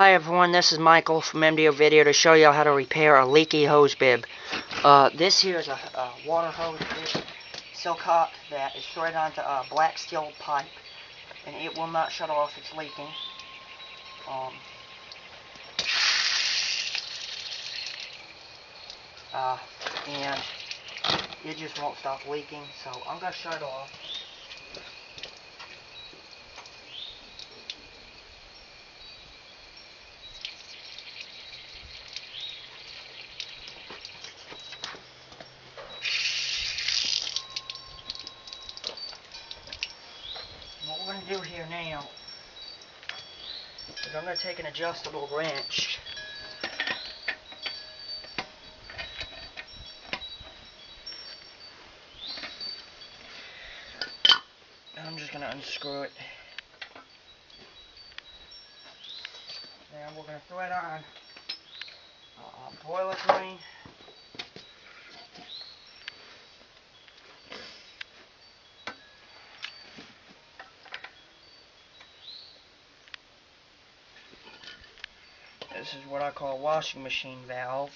Hi everyone, this is Michael from MDO Video to show you how to repair a leaky hose bib. This here is a water hose bib, sillcock, that is threaded onto a black steel pipe, and it will not shut off. It's leaking. And it just won't stop leaking, so I'm going to shut it off. What we're going to do here now is I'm going to take an adjustable wrench and I'm just going to unscrew it. Now we're going to thread on a boiler drain. This is what I call a washing machine valve.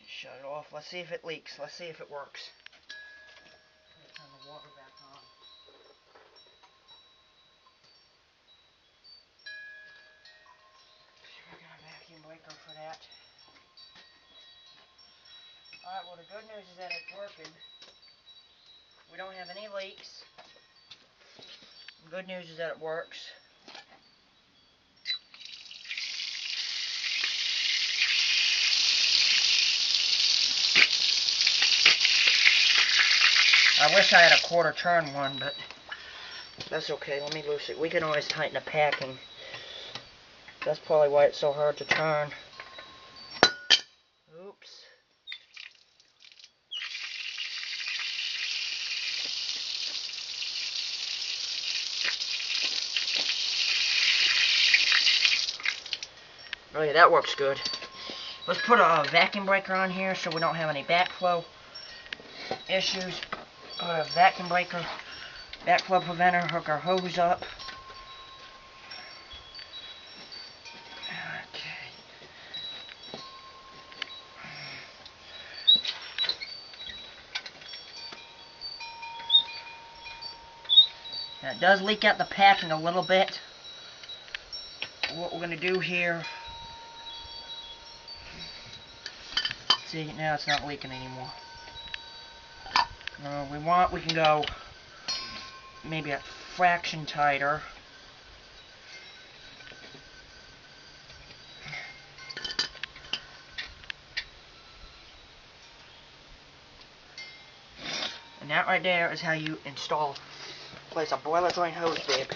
Shut it off. Let's see if it leaks. Let's see if it works. Turn the water back on. We're going to vacuum breaker for that. Alright, well the good news is that it's working. We don't have any leaks. The good news is that it works. I wish I had a quarter turn one, but that's okay. Let me loose it. We can always tighten the packing. That's probably why it's so hard to turn. Oops. Oh yeah, that works good. Let's put a vacuum breaker on here so we don't have any backflow issues. Put a vacuum breaker, backflow preventer, hook our hose up. Okay. Now it does leak out the packing a little bit. What we're going to do here, see, now it's not leaking anymore. We can go maybe a fraction tighter. And that right there is how you place a boiler drain hose bib.